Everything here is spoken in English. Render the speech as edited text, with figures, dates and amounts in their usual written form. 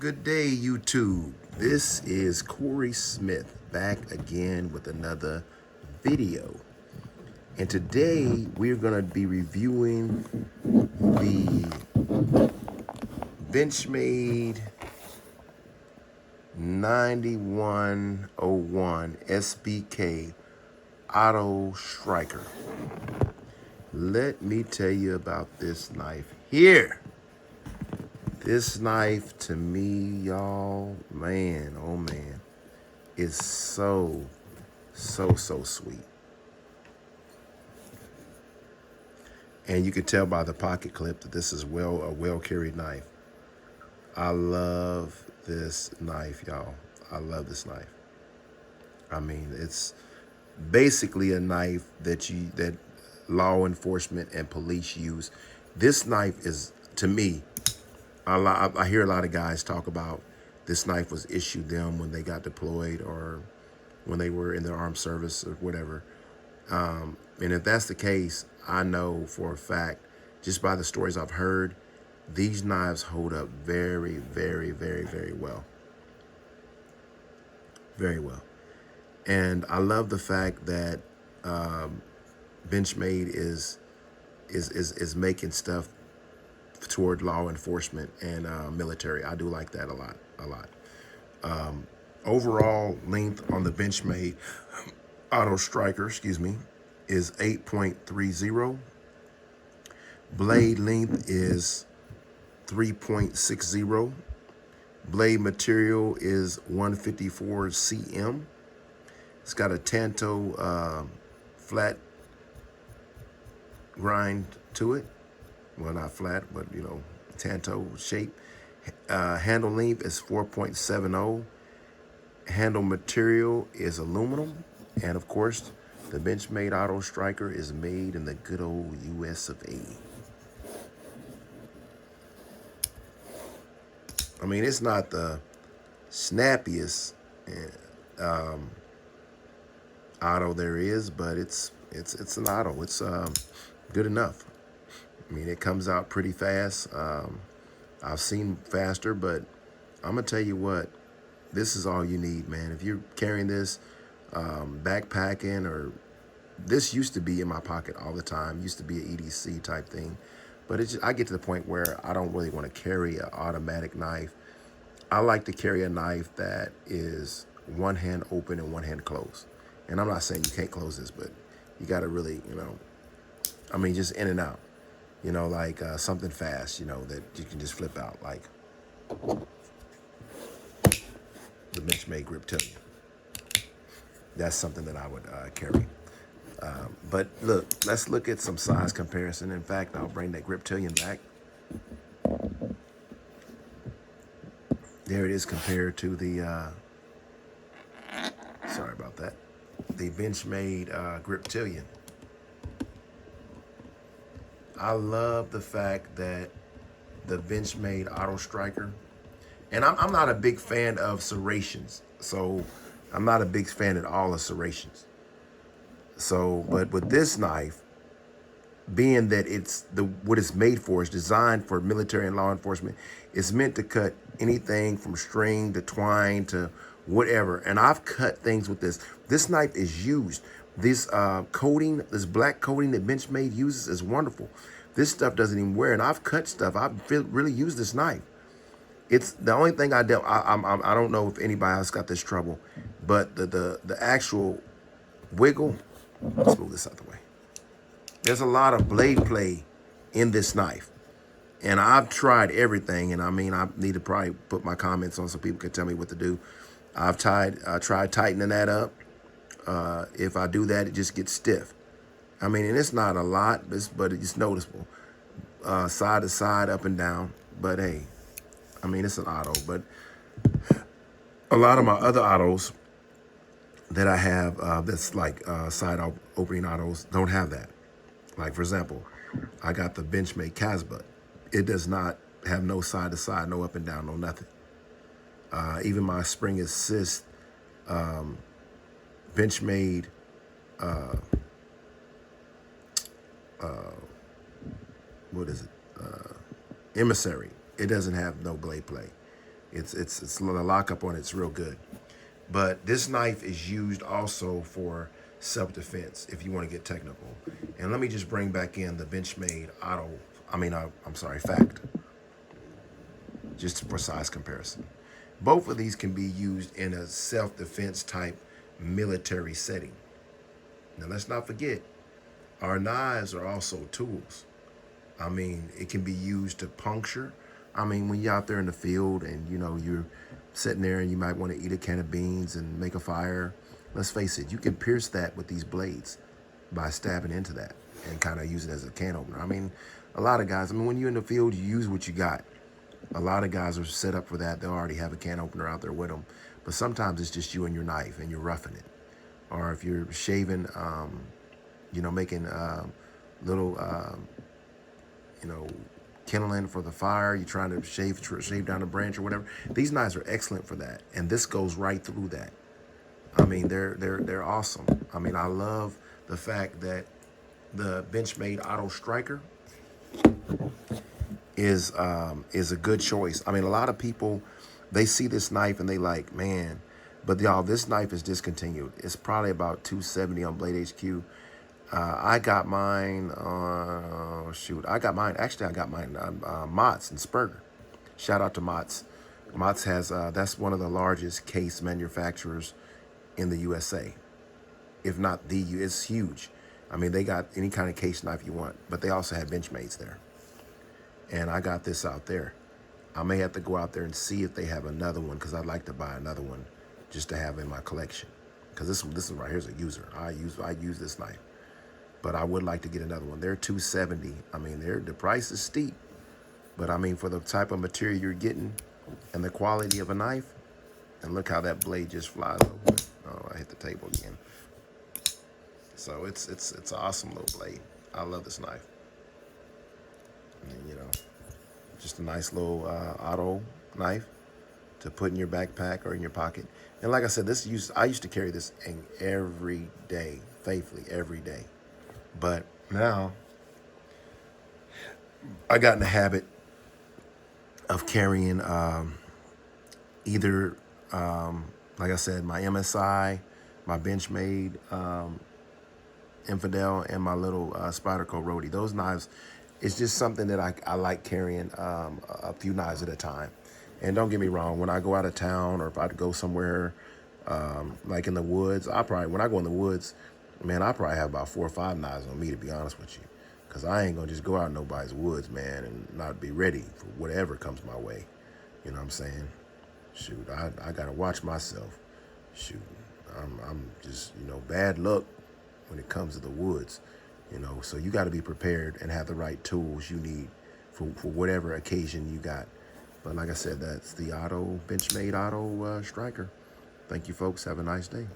Good day, YouTube. This is Corey Smith back again with another video. And today we're going to be reviewing the Benchmade 9101 SBK Auto Stryker. Let me tell you about this knife here. This knife to me, y'all, man, oh man, is so sweet. And you can tell by the pocket clip that this is a well-carried knife. I love this knife, y'all. I love this knife. I mean, it's basically a knife that law enforcement and police use. This knife is, to me, I hear a lot of guys talk about this knife was issued them when they got deployed or when they were in their armed service or whatever. And if that's the case, I know for a fact, just by the stories I've heard, these knives hold up very well. Very well. And I love the fact that Benchmade is making stuff toward law enforcement and military. I do like that a lot. Overall length on the Benchmade Auto Stryker, is 8.30. Blade length is 3.60. Blade material is 154 cm. It's got a Tanto flat grind to it. Well, not flat, but Tanto shape. Handle length is 4.70. Handle material is aluminum. And of course, the Benchmade Auto Stryker is made in the good old US of A. I mean, it's not the snappiest auto there is, but it's an auto. It's good enough. I mean, it comes out pretty fast. I've seen faster, but I'm gonna tell you what, this is all you need, man. If you're carrying this, backpacking, or this used to be in my pocket all the time. Used to be an EDC type thing, but I get to the point where I don't really want to carry an automatic knife. I like to carry a knife that is one hand open and one hand closed. And I'm not saying you can't close this, but you got to really, I mean, just in and out. Like something fast, that you can just flip out, like the Benchmade Griptillion. That's something that I would carry. But look, let's look at some size comparison. In fact, I'll bring that Griptillion back. There it is compared to the, sorry about that, the Benchmade Griptillion. I love the fact that the Benchmade Auto Stryker, and I'm not a big fan of serrations, so I'm not a big fan at all of serrations. So, but with this knife, being that it's what it's made for, it's designed for military and law enforcement, it's meant to cut anything from string to twine to whatever. And I've cut things with this. This knife is used. This coating, this black coating that Benchmade uses is wonderful. This stuff doesn't even wear, and I've cut stuff. I've really used this knife. It's the only thing I don't know if anybody else got this trouble, but the actual wiggle. Let's move this out the way. There's a lot of blade play in this knife, and I've tried everything. And I mean, I need to probably put my comments on so people can tell me what to do. I've tried tightening that up. If I do that, it just gets stiff. I mean, and it's not a lot, but it's noticeable. Side to side, up and down. But hey, I mean, it's an auto. But a lot of my other autos that I have that's like side opening autos don't have that. Like, for example, I got the Benchmade Casbah. It does not have no side to side, no up and down, no nothing. Even my spring assist Benchmade what is it? Emissary. It doesn't have no blade play. It's the lockup on it's real good. But this knife is used also for self-defense if you want to get technical. And let me just bring back in the Benchmade Auto, I'm sorry, Fact, just for size comparison. Both of these can be used in a self-defense type military setting. Now let's not forget, our knives are also tools. It can be used to puncture. When you're out there in the field and you're sitting there and you might want to eat a can of beans and make a fire, let's face it, you can pierce that with these blades by stabbing into that and kind of use it as a can opener. A lot of guys, when you're in the field, you use what you got. A lot of guys are set up for that. They'll already have a can opener out there with them. But sometimes it's just you and your knife and you're roughing it. Or if you're shaving, making little, kindling for the fire, you're trying to shave down a branch or whatever. These knives are excellent for that. And this goes right through that. They're awesome. I love the fact that the Benchmade Auto Stryker is a good choice. A lot of people, they see this knife and they like, man, but y'all, this knife is discontinued. It's probably about $270 on Blade HQ. I got mine, actually I got mine Mott's in Spurger. Shout out to Mott's. Mott's has, that's one of the largest case manufacturers in the USA. If not it's huge. They got any kind of case knife you want, but they also have Benchmades there. And I got this out there. I may have to go out there and see if they have another one because I'd like to buy another one just to have in my collection. Because this one right here is a user. I use this knife. But I would like to get another one. They're $270. The price is steep. But for the type of material you're getting and the quality of a knife, and look how that blade just flies over. Oh, I hit the table again. So it's an awesome little blade. I love this knife. Just a nice little auto knife to put in your backpack or in your pocket. And like I said, I used to carry this in every day, faithfully every day. But now I got in the habit of carrying either, like I said, my MSI, my Benchmade Infidel, and my little Spyderco Rhodey. Those knives, it's just something that I like carrying a few knives at a time. And don't get me wrong, when I go out of town or if I go somewhere like in the woods, when I go in the woods, man, I probably have about 4 or 5 knives on me, to be honest with you. Because I ain't going to just go out in nobody's woods, man, and not be ready for whatever comes my way. You know what I'm saying? Shoot, I got to watch myself. Shoot, I'm just, bad luck when it comes to the woods. So you got to be prepared and have the right tools you need for whatever occasion you got. But like I said, that's the Benchmade Auto Stryker. Thank you, folks. Have a nice day.